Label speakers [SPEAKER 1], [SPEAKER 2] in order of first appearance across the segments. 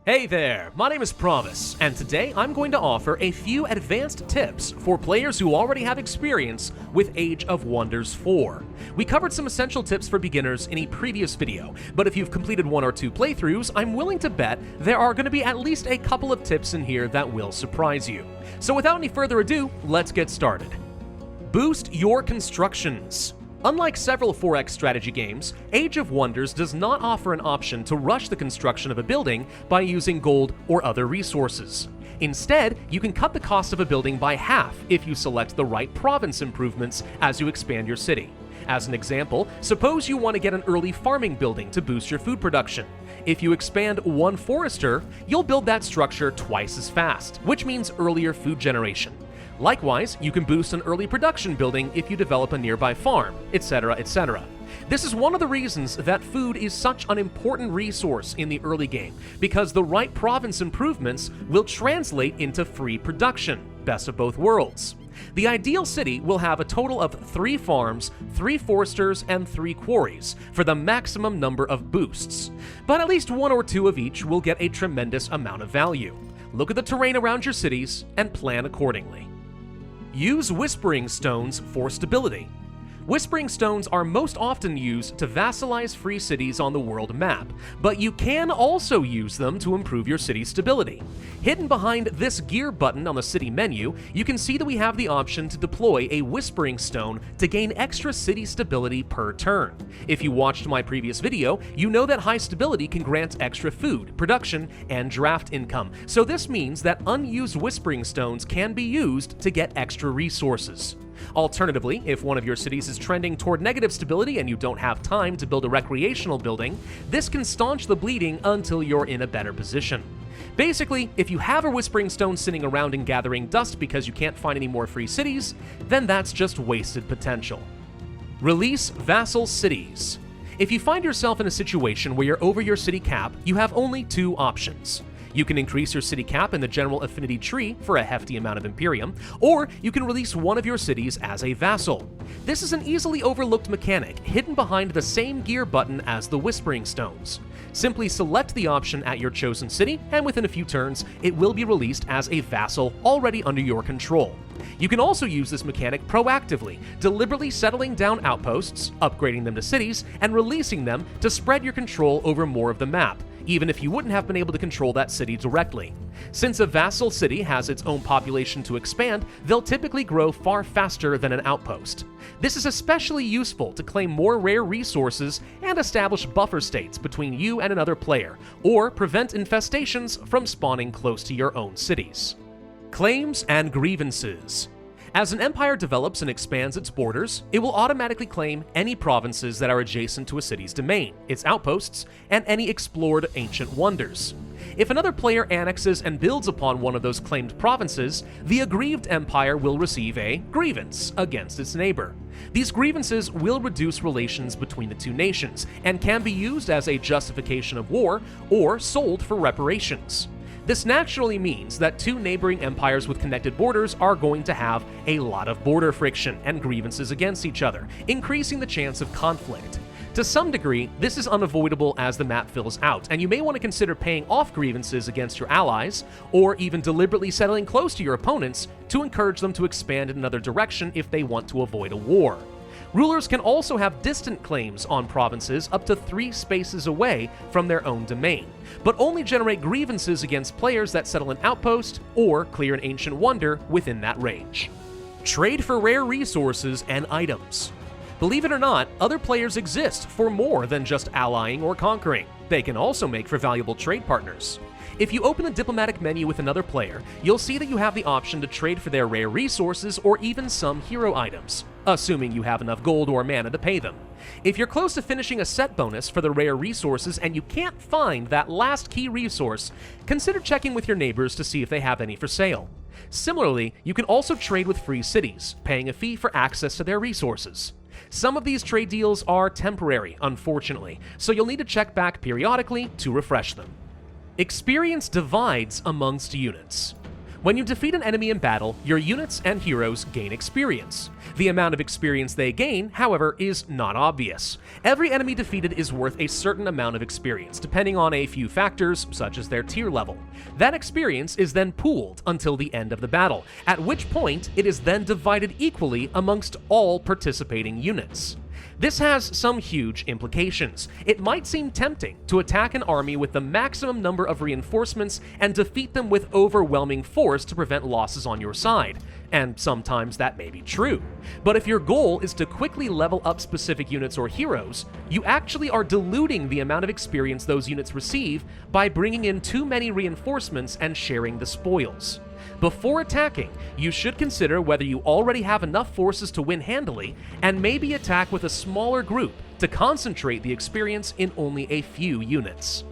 [SPEAKER 1] Hey there, my name is Pravus, and today I'm going to offer a few advanced tips for players who already have experience with Age of Wonders 4. We covered some essential tips for beginners in a previous video, but if you've completed one or two playthroughs, I'm willing to bet there are going to be at least a couple of tips in here that will surprise you. So without any further ado, let's get started. Boost your constructions. Unlike several 4X strategy games, Age of Wonders does not offer an option to rush the construction of a building by using gold or other resources. Instead, you can cut the cost of a building by half if you select the right province improvements as you expand your city. As an example, suppose you want to get an early farming building to boost your food production. If you expand one forester, you'll build that structure twice as fast, which means earlier food generation. Likewise, you can boost an early production building if you develop a nearby farm, etc., etc. This is one of the reasons that food is such an important resource in the early game, because the right province improvements will translate into free production, best of both worlds. The ideal city will have a total of 3 farms, 3 foresters, and 3 quarries for the maximum number of boosts, but at least 1 or 2 of each will get a tremendous amount of value. Look at the terrain around your cities and plan accordingly. Use Whispering Stones for stability. Whispering Stones are most often used to vassalize free cities on the world map, but you can also use them to improve your city's stability. Hidden behind this gear button on the city menu, you can see that we have the option to deploy a Whispering Stone to gain extra city stability per turn. If you watched my previous video, you know that high stability can grant extra food, production, and draft income, so this means that unused Whispering Stones can be used to get extra resources. Alternatively, if one of your cities is trending toward negative stability and you don't have time to build a recreational building, this can staunch the bleeding until you're in a better position. Basically, if you have a Whispering Stone sitting around and gathering dust because you can't find any more free cities, then that's just wasted potential. Release Vassal Cities. If you find yourself in a situation where you're over your city cap, you have only 2 options. You can increase your city cap in the general affinity tree for a hefty amount of Imperium, or you can release one of your cities as a vassal. This is an easily overlooked mechanic hidden behind the same gear button as the Whispering Stones. Simply select the option at your chosen city, and within a few turns, it will be released as a vassal already under your control. You can also use this mechanic proactively, deliberately settling down outposts, upgrading them to cities, and releasing them to spread your control over more of the map, even if you wouldn't have been able to control that city directly. Since a vassal city has its own population to expand, they'll typically grow far faster than an outpost. This is especially useful to claim more rare resources and establish buffer states between you and another player, or prevent infestations from spawning close to your own cities. Claims and Grievances. As an empire develops and expands its borders, it will automatically claim any provinces that are adjacent to a city's domain, its outposts, and any explored ancient wonders. If another player annexes and builds upon one of those claimed provinces, the aggrieved empire will receive a grievance against its neighbor. These grievances will reduce relations between the two nations, and can be used as a justification of war or sold for reparations. This naturally means that 2 neighboring empires with connected borders are going to have a lot of border friction and grievances against each other, increasing the chance of conflict. To some degree, this is unavoidable as the map fills out, and you may want to consider paying off grievances against your allies, or even deliberately settling close to your opponents to encourage them to expand in another direction if they want to avoid a war. Rulers can also have distant claims on provinces up to 3 spaces away from their own domain, but only generate grievances against players that settle an outpost or clear an ancient wonder within that range. Trade for rare resources and items. Believe it or not, other players exist for more than just allying or conquering. They can also make for valuable trade partners. If you open the diplomatic menu with another player, you'll see that you have the option to trade for their rare resources or even some hero items, assuming you have enough gold or mana to pay them. If you're close to finishing a set bonus for the rare resources and you can't find that last key resource, consider checking with your neighbors to see if they have any for sale. Similarly, you can also trade with free cities, paying a fee for access to their resources. Some of these trade deals are temporary, unfortunately, so you'll need to check back periodically to refresh them. Experience divides amongst units. When you defeat an enemy in battle, your units and heroes gain experience. The amount of experience they gain, however, is not obvious. Every enemy defeated is worth a certain amount of experience, depending on a few factors, such as their tier level. That experience is then pooled until the end of the battle, at which point it is then divided equally amongst all participating units. This has some huge implications. It might seem tempting to attack an army with the maximum number of reinforcements and defeat them with overwhelming force to prevent losses on your side, and sometimes that may be true. But if your goal is to quickly level up specific units or heroes, you actually are diluting the amount of experience those units receive by bringing in too many reinforcements and sharing the spoils. Before attacking, you should consider whether you already have enough forces to win handily, and maybe attack with a smaller group to concentrate the experience in only a few units.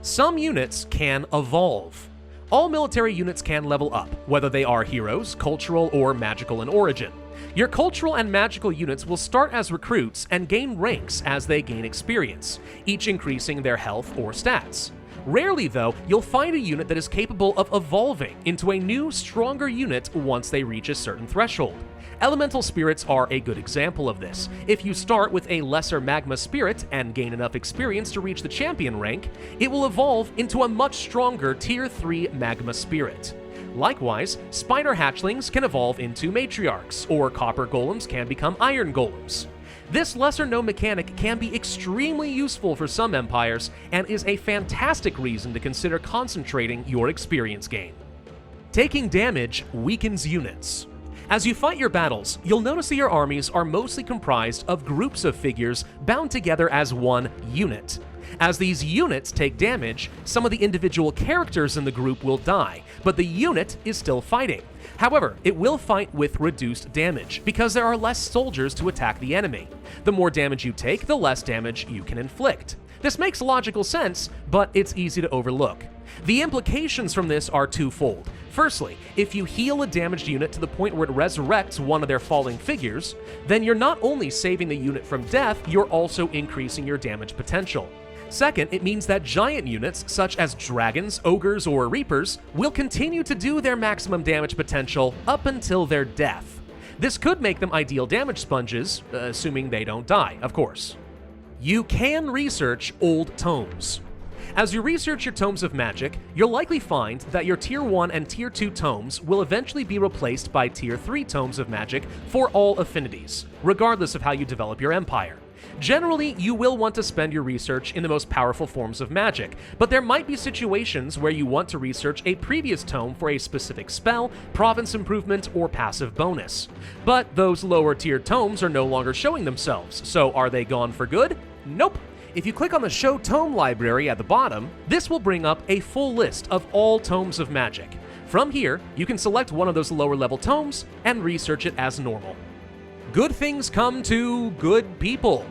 [SPEAKER 1] Some units can evolve. All military units can level up, whether they are heroes, cultural, or magical in origin. Your cultural and magical units will start as recruits and gain ranks as they gain experience, each increasing their health or stats. Rarely, though, you'll find a unit that is capable of evolving into a new, stronger unit once they reach a certain threshold. Elemental spirits are a good example of this. If you start with a lesser magma spirit and gain enough experience to reach the champion rank, it will evolve into a much stronger tier 3 magma spirit. Likewise, spider hatchlings can evolve into matriarchs, or copper golems can become iron golems. This lesser-known mechanic can be extremely useful for some empires and is a fantastic reason to consider concentrating your experience gain. Taking damage weakens units. As you fight your battles, you'll notice that your armies are mostly comprised of groups of figures bound together as one unit. As these units take damage, some of the individual characters in the group will die, but the unit is still fighting. However, it will fight with reduced damage, because there are less soldiers to attack the enemy. The more damage you take, the less damage you can inflict. This makes logical sense, but it's easy to overlook. The implications from this are twofold. Firstly, if you heal a damaged unit to the point where it resurrects one of their falling figures, then you're not only saving the unit from death, you're also increasing your damage potential. Second, it means that giant units, such as dragons, ogres, or reapers, will continue to do their maximum damage potential up until their death. This could make them ideal damage sponges, assuming they don't die, of course. You can research old tomes. As you research your tomes of magic, you'll likely find that your Tier 1 and Tier 2 tomes will eventually be replaced by Tier 3 tomes of magic for all affinities, regardless of how you develop your empire. Generally, you will want to spend your research in the most powerful forms of magic, but there might be situations where you want to research a previous tome for a specific spell, province improvement, or passive bonus. But those lower tier tomes are no longer showing themselves, so are they gone for good? Nope. If you click on the Show Tome library at the bottom, this will bring up a full list of all tomes of magic. From here, you can select one of those lower level tomes and research it as normal. Good things come to good people.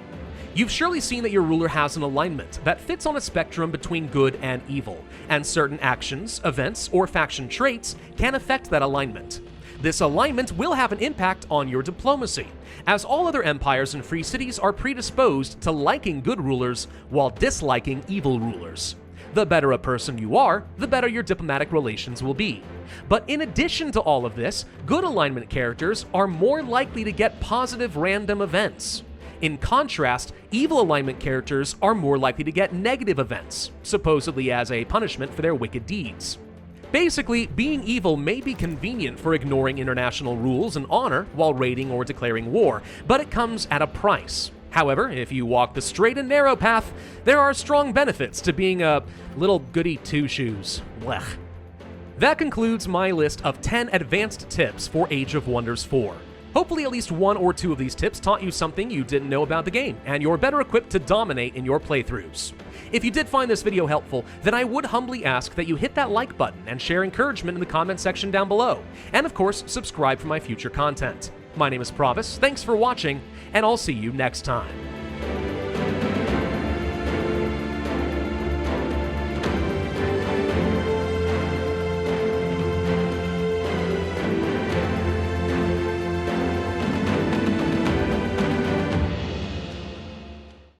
[SPEAKER 1] You've surely seen that your ruler has an alignment that fits on a spectrum between good and evil, and certain actions, events, or faction traits can affect that alignment. This alignment will have an impact on your diplomacy, as all other empires and free cities are predisposed to liking good rulers while disliking evil rulers. The better a person you are, the better your diplomatic relations will be. But in addition to all of this, good alignment characters are more likely to get positive random events. In contrast, evil alignment characters are more likely to get negative events, supposedly as a punishment for their wicked deeds. Basically, being evil may be convenient for ignoring international rules and honor while raiding or declaring war, but it comes at a price. However, if you walk the straight and narrow path, there are strong benefits to being a little goody two-shoes. Blech. That concludes my list of 10 advanced tips for Age of Wonders 4. Hopefully at least one or two of these tips taught you something you didn't know about the game, and you're better equipped to dominate in your playthroughs. If you did find this video helpful, then I would humbly ask that you hit that like button and share encouragement in the comment section down below, and of course, subscribe for my future content. My name is Pravus, thanks for watching, and I'll see you next time.